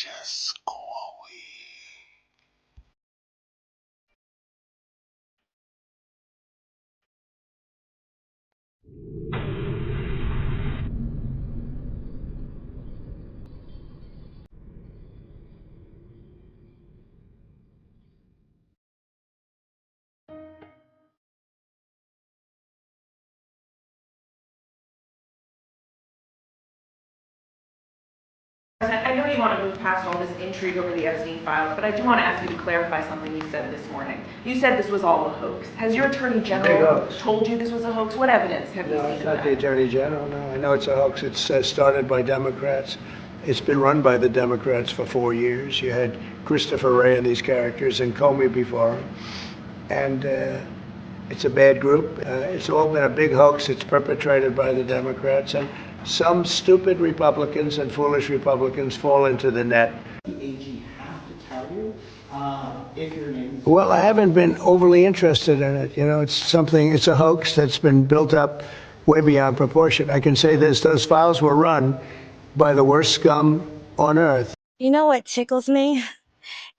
Just go away. I know you want to move past all this intrigue over the Epstein Files, but I do want to ask you to clarify something you said this morning. You said this was all a hoax. Has your attorney general told you this was a hoax? What evidence have you seen? No, it's not the attorney general, no. I know it's a hoax. It's started by Democrats. It's been run by the Democrats for 4 years. You had Christopher Wray and these characters and Comey before him. And it's a bad group. It's all been a big hoax. It's perpetrated by the Democrats. And some stupid Republicans and foolish Republicans fall into the net. The AG have to tell you if your name is... Well, I haven't been overly interested in it. You know, it's a hoax that's been built up way beyond proportion. I can say this, those files were run by the worst scum on earth. You know what tickles me?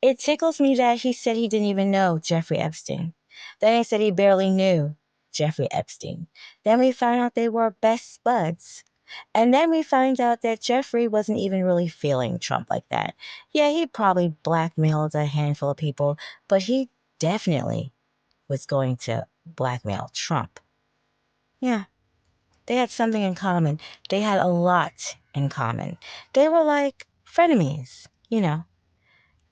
It tickles me that he said he didn't even know Jeffrey Epstein. Then he said he barely knew Jeffrey Epstein. Then we found out they were best buds. And then we find out that Jeffrey wasn't even really feeling Trump like that. Yeah, he probably blackmailed a handful of people, but he definitely was going to blackmail Trump. Yeah, they had something in common. They had a lot in common. They were like frenemies, you know.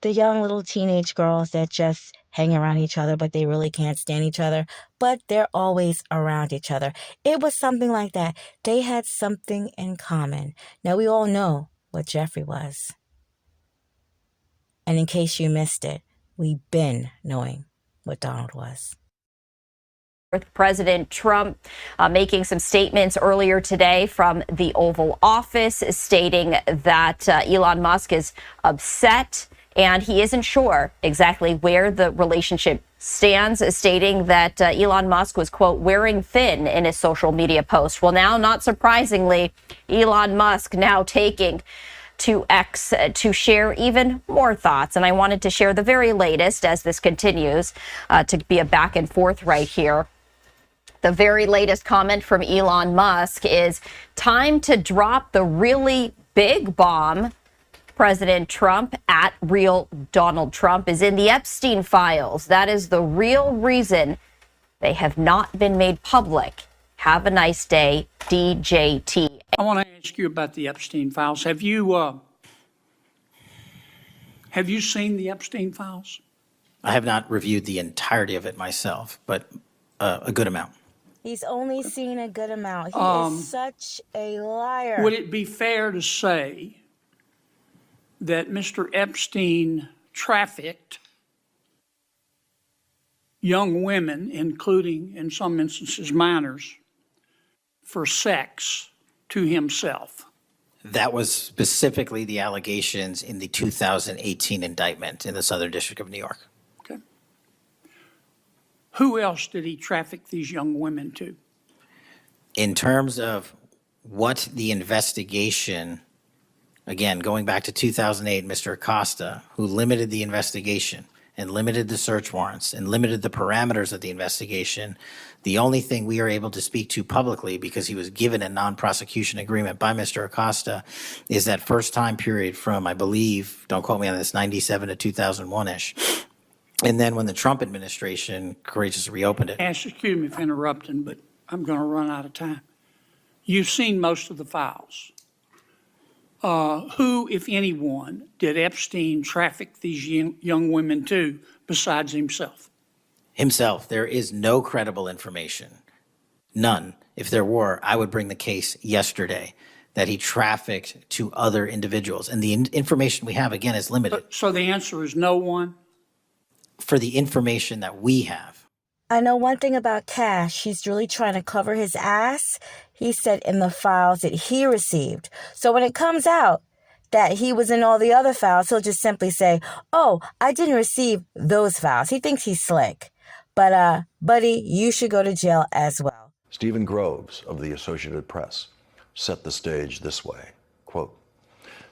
The young little teenage girls that just hang around each other, but they really can't stand each other, but they're always around each other. It was something like that. They had something in common. Now, we all know what Jeffrey was. And in case you missed it, we've been knowing what Donald was. President Trump making some statements earlier today from the Oval Office stating that Elon Musk is upset and he isn't sure exactly where the relationship stands, stating that Elon Musk was, quote, wearing thin in his social media post. Well, now, not surprisingly, Elon Musk now taking to X to share even more thoughts. And I wanted to share the very latest as this continues to be a back and forth right here. The very latest comment from Elon Musk is time to drop the really big bomb. President Trump at real Donald Trump is in the Epstein Files. That is the real reason they have not been made public. Have a nice day, DJT. I want to ask you about the Epstein Files. Have you seen the Epstein Files? I have not reviewed the entirety of it myself, but a good amount. He's only seen a good amount. He is such a liar. Would it be fair to say that Mr. Epstein trafficked young women, including, in some instances, minors, for sex to himself? That was specifically the allegations in the 2018 indictment in the Southern District of New York. Okay. Who else did he traffic these young women to? In terms of what the investigation, again, going back to 2008, Mr. Acosta, who limited the investigation and limited the search warrants and limited the parameters of the investigation, the only thing we are able to speak to publicly, because he was given a non-prosecution agreement by Mr. Acosta, is that first time period from, I believe, don't quote me on this, 97 to 2001-ish. And then when the Trump administration courageously reopened it. Excuse me for interrupting, but I'm going to run out of time. You've seen most of the files. Who, if anyone, did Epstein traffic these young women to besides himself? Himself. There is no credible information. None. If there were, I would bring the case yesterday that he trafficked to other individuals. And the information we have, again, is limited. So the answer is no one? For the information that we have. I know one thing about Cash. He's really trying to cover his ass. He said in the files that he received. So when it comes out that he was in all the other files, he'll just simply say, oh, I didn't receive those files. He thinks he's slick. But, buddy, you should go to jail as well. Stephen Groves of the Associated Press set the stage this way, quote,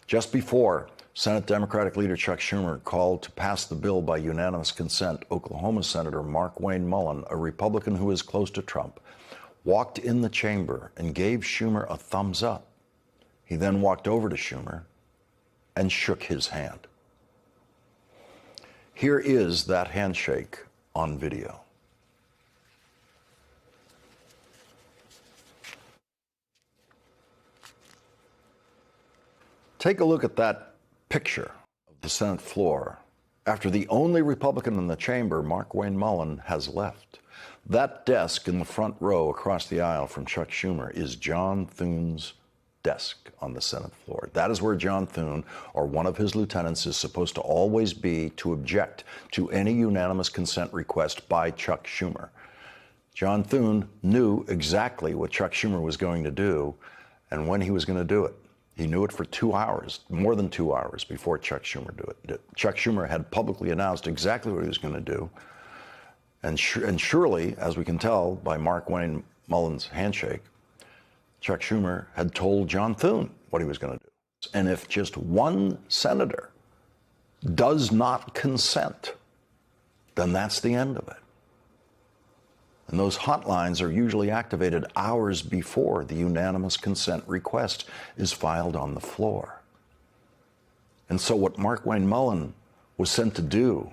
just before Senate Democratic leader Chuck Schumer called to pass the bill by unanimous consent. Oklahoma Senator Mark Wayne Mullen, a Republican who is close to Trump, walked in the chamber and gave Schumer a thumbs up. He then walked over to Schumer and shook his hand. Here is that handshake on video. Take a look at that picture of the Senate floor after the only Republican in the chamber, Mark Wayne Mullen, has left. That desk in the front row across the aisle from Chuck Schumer is John Thune's desk on the Senate floor. That is where John Thune, or one of his lieutenants, is supposed to always be to object to any unanimous consent request by Chuck Schumer. John Thune knew exactly what Chuck Schumer was going to do and when he was going to do it. He knew it for 2 hours, more than 2 hours before Chuck Schumer did it. Chuck Schumer had publicly announced exactly what he was going to do. And surely, as we can tell by Mark Wayne Mullen's handshake, Chuck Schumer had told John Thune what he was going to do. And if just one senator does not consent, then that's the end of it. And those hotlines are usually activated hours before the unanimous consent request is filed on the floor. And so what Mark Wayne Mullen was sent to do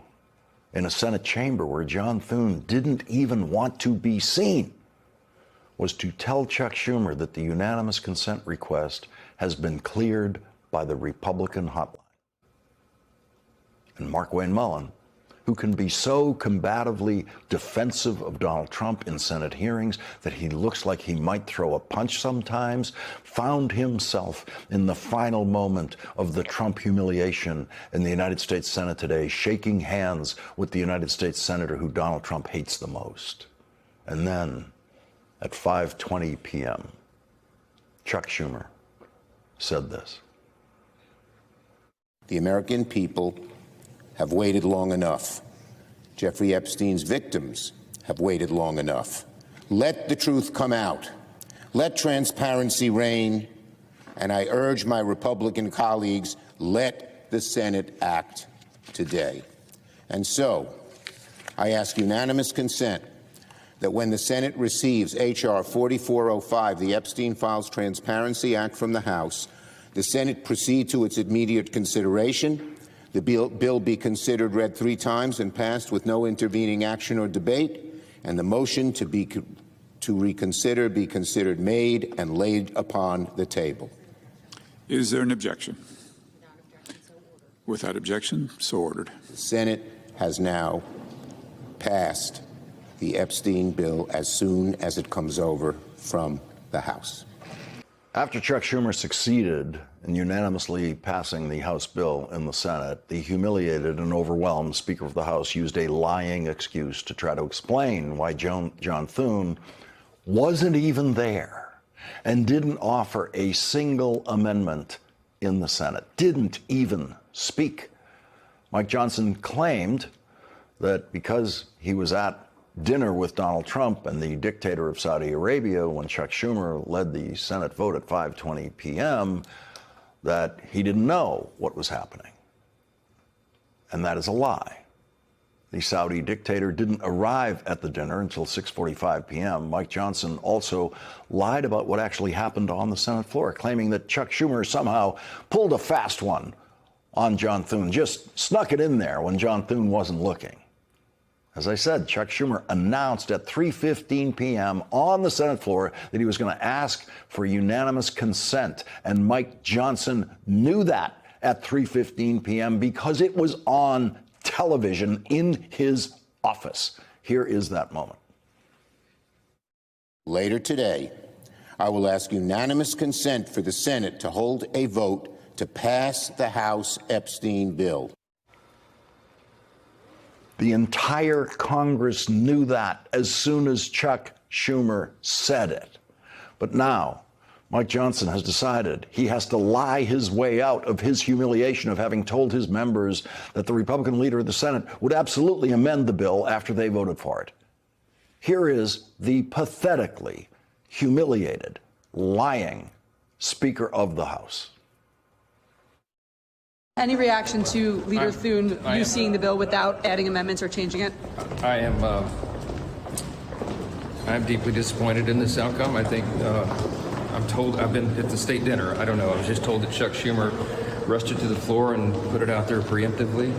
in a Senate chamber where John Thune didn't even want to be seen was to tell Chuck Schumer that the unanimous consent request has been cleared by the Republican hotline. And Mark Wayne Mullen, who can be so combatively defensive of Donald Trump in Senate hearings that he looks like he might throw a punch sometimes, found himself in the final moment of the Trump humiliation in the United States Senate today, shaking hands with the United States Senator who Donald Trump hates the most. And then, at 5:20 p.m., Chuck Schumer said this. The American people have waited long enough. Jeffrey Epstein's victims have waited long enough. Let the truth come out. Let transparency reign. And I urge my Republican colleagues, let the Senate act today. And so, I ask unanimous consent that when the Senate receives H.R. 4405, the Epstein Files Transparency Act from the House, the Senate proceed to its immediate consideration. The bill be considered read 3 times and passed with no intervening action or debate, and the motion to reconsider be considered made and laid upon the table. Is there an objection? Without objection, so ordered. The Senate has now passed the Epstein bill as soon as it comes over from the House. After Chuck Schumer succeeded in unanimously passing the House bill in the Senate, the humiliated and overwhelmed Speaker of the House used a lying excuse to try to explain why John Thune wasn't even there and didn't offer a single amendment in the Senate, didn't even speak. Mike Johnson claimed that because he was at dinner with Donald Trump and the dictator of Saudi Arabia when Chuck Schumer led the Senate vote at 5:20 p.m., that he didn't know what was happening. And that is a lie. The Saudi dictator didn't arrive at the dinner until 6:45 p.m. Mike Johnson also lied about what actually happened on the Senate floor, claiming that Chuck Schumer somehow pulled a fast one on John Thune, just snuck it in there when John Thune wasn't looking. As I said, Chuck Schumer announced at 3:15 p.m. on the Senate floor that he was going to ask for unanimous consent. And Mike Johnson knew that at 3:15 p.m. because it was on television in his office. Here is that moment. Later today, I will ask unanimous consent for the Senate to hold a vote to pass the House Epstein bill. The entire Congress knew that as soon as Chuck Schumer said it. But now, Mike Johnson has decided he has to lie his way out of his humiliation of having told his members that the Republican leader of the Senate would absolutely amend the bill after they voted for it. Here is the pathetically humiliated, lying Speaker of the House. Any reaction to Leader Thune, you seeing the bill without adding amendments or changing it? I'm deeply disappointed in this outcome. I think I've been at the state dinner. I don't know. I was just told that Chuck Schumer rushed it to the floor and put it out there preemptively.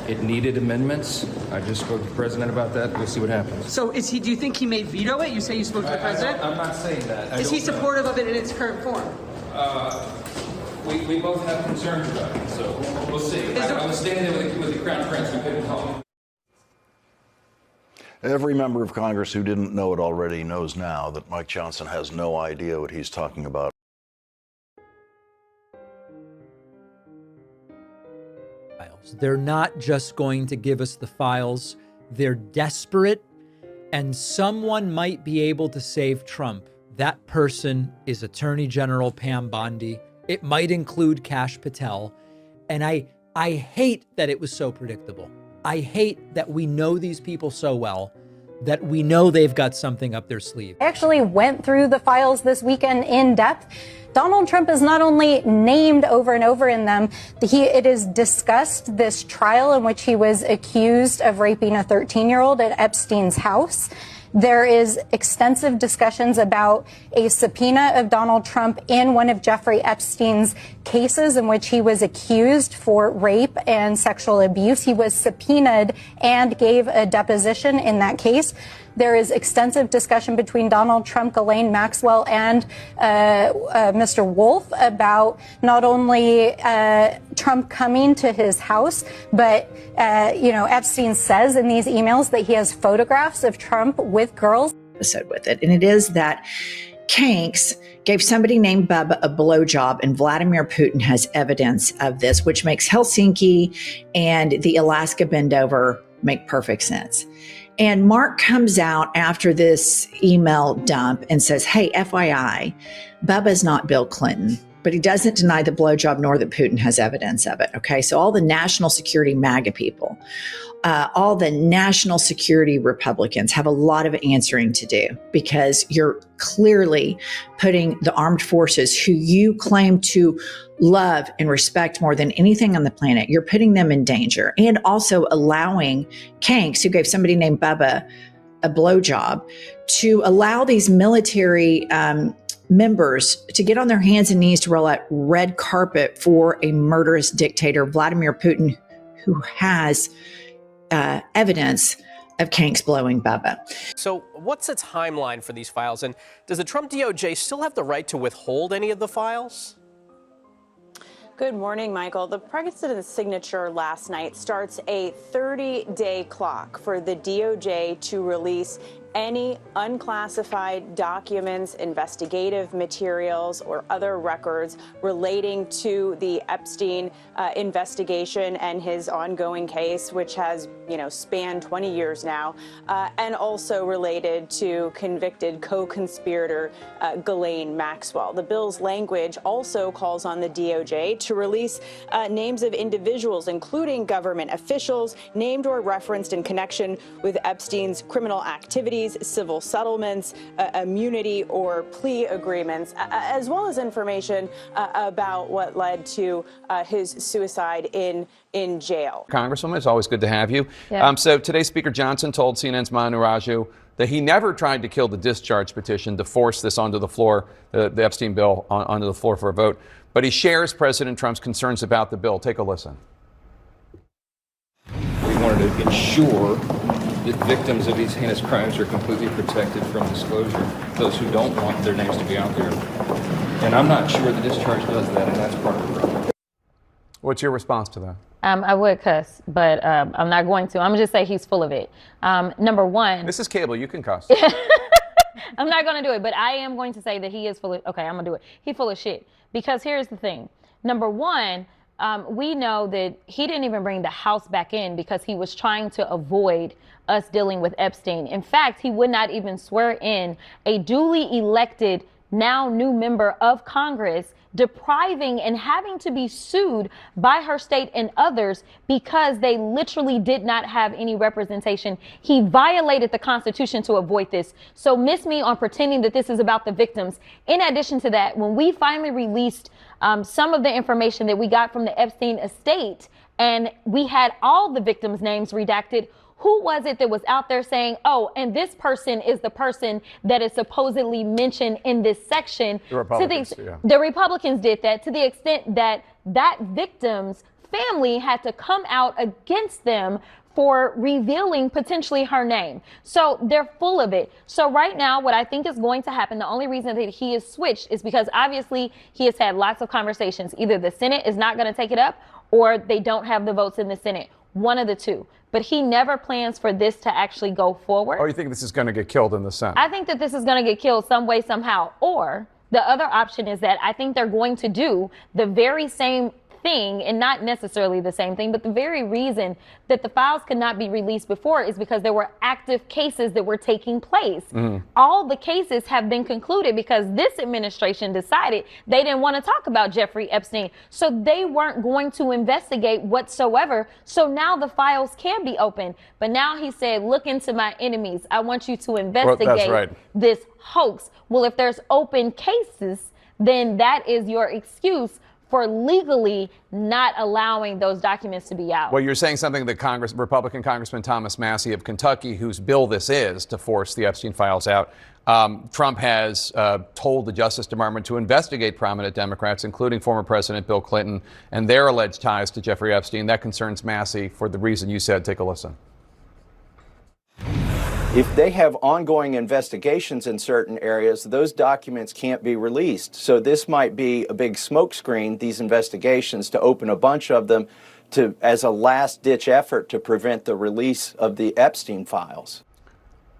It needed amendments. I just spoke to the president about that. We'll see what happens. So do you think he may veto it? You say you spoke to the president? I'm not saying that. Is he supportive of it in its current form? We both have concerns about it, so we'll see. I was standing there with the Crown Prince. We couldn't help him. Every member of Congress who didn't know it already knows now that Mike Johnson has no idea what he's talking about. They're not just going to give us the files. They're desperate, and someone might be able to save Trump. That person is Attorney General Pam Bondi. It might include Kash Patel. And I hate that it was so predictable. I hate that we know these people so well, that we know they've got something up their sleeve. I actually went through the files this weekend in depth. Donald Trump is not only named over and over in them, it is discussed this trial in which he was accused of raping a 13-year-old at Epstein's house. There is extensive discussions about a subpoena of Donald Trump in one of Jeffrey Epstein's cases in which he was accused for rape and sexual abuse. He was subpoenaed and gave a deposition in that case. There is extensive discussion between Donald Trump, Ghislaine Maxwell, and Mr. Wolf about not only Trump coming to his house, but, Epstein says in these emails that he has photographs of Trump with girls. With it, and it is that Kanks gave somebody named Bubba a blowjob, and Vladimir Putin has evidence of this, which makes Helsinki and the Alaska Bendover make perfect sense. And Mark comes out after this email dump and says, hey, FYI, Bubba's not Bill Clinton, but he doesn't deny the blowjob nor that Putin has evidence of it. Okay, so all the national security MAGA people, all the national security Republicans have a lot of answering to do, because you're clearly putting the armed forces who you claim to love and respect more than anything on the planet, you're putting them in danger, and also allowing Kanks, who gave somebody named Bubba a blowjob, to allow these military members to get on their hands and knees to roll out red carpet for a murderous dictator, Vladimir Putin, who has evidence of Kanks blowing Bubba. So what's the timeline for these files? And does the Trump DOJ still have the right to withhold any of the files? Good morning, Michael. The president's signature last night starts a 30-day clock for the DOJ to release any unclassified documents, investigative materials, or other records relating to the Epstein investigation and his ongoing case, which has, spanned 20 years now, and also related to convicted co-conspirator Ghislaine Maxwell. The bill's language also calls on the DOJ to release names of individuals, including government officials, named or referenced in connection with Epstein's criminal activities, civil settlements, immunity or plea agreements, as well as information about what led to his suicide in jail. Congresswoman, it's always good to have you. Yeah. So today, Speaker Johnson told CNN's Manu Raju that he never tried to kill the discharge petition to force this onto the floor, the Epstein bill onto the floor for a vote. But he shares President Trump's concerns about the bill. Take a listen. We wanted to ensure that victims of these heinous crimes are completely protected from disclosure, those who don't want their names to be out there. And I'm not sure the discharge does that, and that's part of the problem. What's your response to that? I would cuss, but I'm not going to. I'm going to just say he's full of it. Number one. This is cable. You can cuss. I'm not going to do it, but I am going to say that he is full of, okay, I'm going to do it. He's full of shit. Because here's the thing. Number one, we know that he didn't even bring the House back in because he was trying to avoid us dealing with Epstein. In fact, he would not even swear in a duly elected now new member of Congress, depriving and having to be sued by her state and others because they literally did not have any representation. He violated the Constitution to avoid this. So miss me on pretending that this is about the victims. In addition to that, when we finally released some of the information that we got from the Epstein estate, and we had all the victims' names redacted, who was it that was out there saying, oh, and this person is the person that is supposedly mentioned in this section? The Republicans, yeah. The Republicans did that to the extent that that victim's family had to come out against them for revealing potentially her name. So they're full of it. So right now, what I think is going to happen, the only reason that he is switched is because obviously he has had lots of conversations. Either the Senate is not going to take it up or they don't have the votes in the Senate. One of the two. But he never plans for this to actually go forward. Or you think this is going to get killed in the Senate? I think that this is going to get killed some way, somehow. Or the other option is that I think they're going to do the very same thing, and not necessarily the same thing, but the very reason that the files could not be released before is because there were active cases that were taking place. All the cases have been concluded because this administration decided they didn't want to talk about Jeffrey Epstein. So they weren't going to investigate whatsoever. So now the files can be open. But now he said, look into my enemies. I want you to investigate this hoax. Well, if there's open cases, then that is your excuse for legally not allowing those documents to be out. Well, you're saying something that Republican Congressman Thomas Massie of Kentucky, whose bill this is to force the Epstein files out, Trump has told the Justice Department to investigate prominent Democrats, including former President Bill Clinton, and their alleged ties to Jeffrey Epstein. That concerns Massie for the reason you said. Take a listen. If they have ongoing investigations in certain areas, those documents can't be released. So this might be a big smokescreen, these investigations, to open a bunch of them as a last-ditch effort to prevent the release of the Epstein files.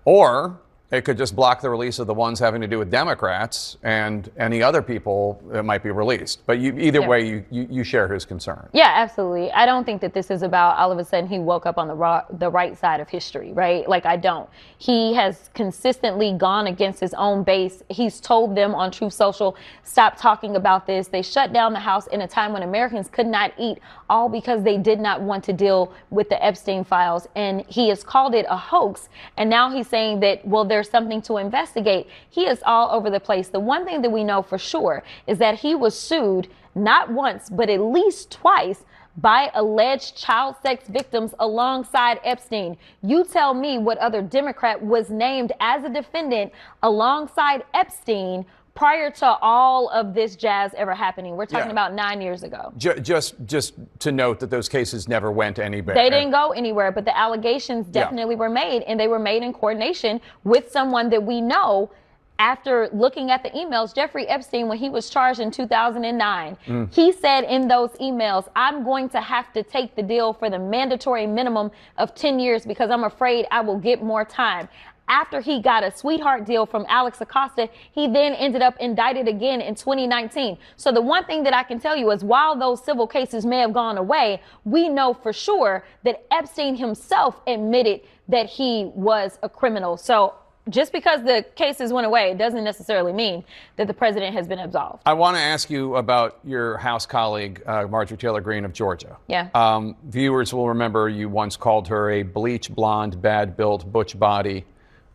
Or it could just block the release of the ones having to do with Democrats and any other people that might be released. But either way, you share his concern. Yeah, absolutely. I don't think that this is about all of a sudden he woke up on the right side of history, right? Like, I don't. He has consistently gone against his own base. He's told them on Truth Social, stop talking about this. They shut down the House in a time when Americans could not eat, all because they did not want to deal with the Epstein files. And he has called it a hoax. And now he's saying that, well, there's something to investigate. He is all over the place. The one thing that we know for sure is that he was sued not once, but at least twice by alleged child sex victims alongside Epstein. You tell me what other Democrat was named as a defendant alongside Epstein prior to all of this jazz ever happening. We're talking about 9 years ago. Just to note that those cases never went anywhere. They didn't go anywhere, but the allegations definitely were made, and they were made in coordination with someone that we know. After looking at the emails, Jeffrey Epstein, when he was charged in 2009, he said in those emails, I'm going to have to take the deal for the mandatory minimum of 10 years because I'm afraid I will get more time. After he got a sweetheart deal from Alex Acosta, he then ended up indicted again in 2019. So the one thing that I can tell you is while those civil cases may have gone away, we know for sure that Epstein himself admitted that he was a criminal. So just because the cases went away doesn't necessarily mean that the president has been absolved. I want to ask you about your House colleague, Marjorie Taylor Greene of Georgia. Yeah. Viewers will remember you once called her a bleach blonde, bad-built, butch body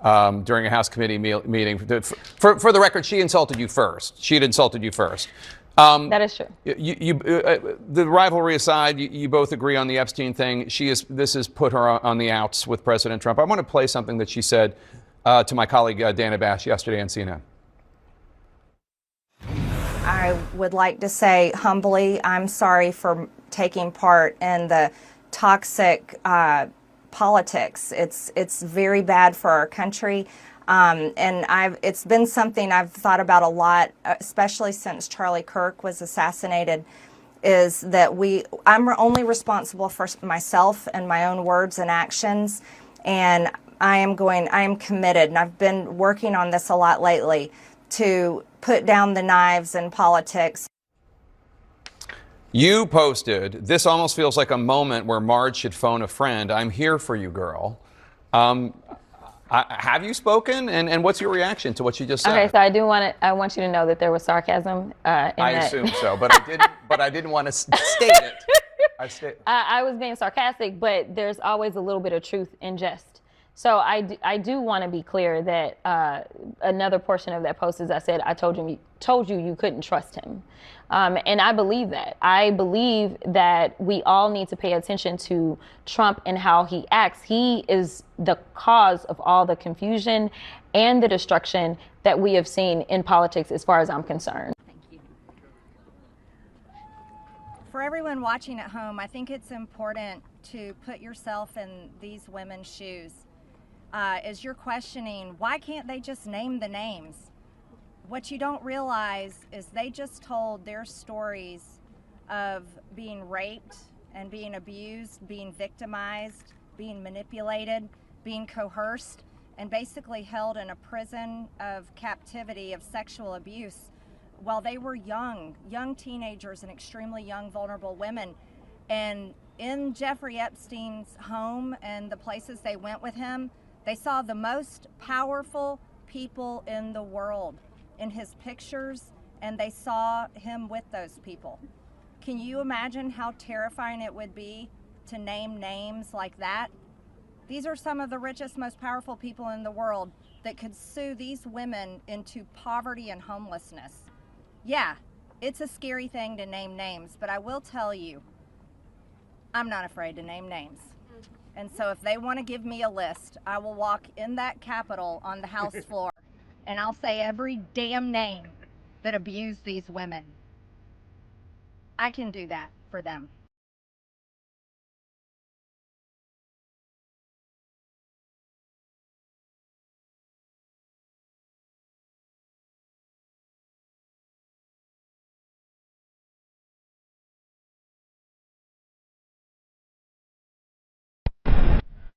during a House committee meeting. For the record, she insulted you first. She had insulted you first. That is true. The rivalry aside, you both agree on the Epstein thing. This has put her on the outs with President Trump. I want to play something that she said to my colleague Dana Bash yesterday on CNN. I would like to say humbly, I'm sorry for taking part in the toxic politics. It's very bad for our country. And it's been something I've thought about a lot, especially since Charlie Kirk was assassinated, is that I'm only responsible for myself and my own words and actions. And I am committed, and I've been working on this a lot lately, to put down the knives in politics. You posted, this almost feels like a moment where Marge should phone a friend. I'm here for you, girl. Have you spoken? And what's your reaction to what she just said? Okay, so I want you to know that there was sarcasm. I assume so, but I didn't want to state it. I was being sarcastic, but there's always a little bit of truth in jest. So I do want to be clear that another portion of that post is I said I told you you couldn't trust him, and I believe that. I believe that we all need to pay attention to Trump and how he acts. He is the cause of all the confusion and the destruction that we have seen in politics, as far as I'm concerned. For everyone watching at home, I think it's important to put yourself in these women's shoes. As you're questioning, why can't they just name the names? What you don't realize is they just told their stories of being raped and being abused, being victimized, being manipulated, being coerced, and basically held in a prison of captivity of sexual abuse while they were young teenagers and extremely young, vulnerable women. And in Jeffrey Epstein's home and the places they went with him, they saw the most powerful people in the world in his pictures, and they saw him with those people. Can you imagine how terrifying it would be to name names like that? These are some of the richest, most powerful people in the world that could sue these women into poverty and homelessness. Yeah, it's a scary thing to name names, but I will tell you, I'm not afraid to name names. And so if they want to give me a list, I will walk in that Capitol on the House floor and I'll say every damn name that abused these women. I can do that for them.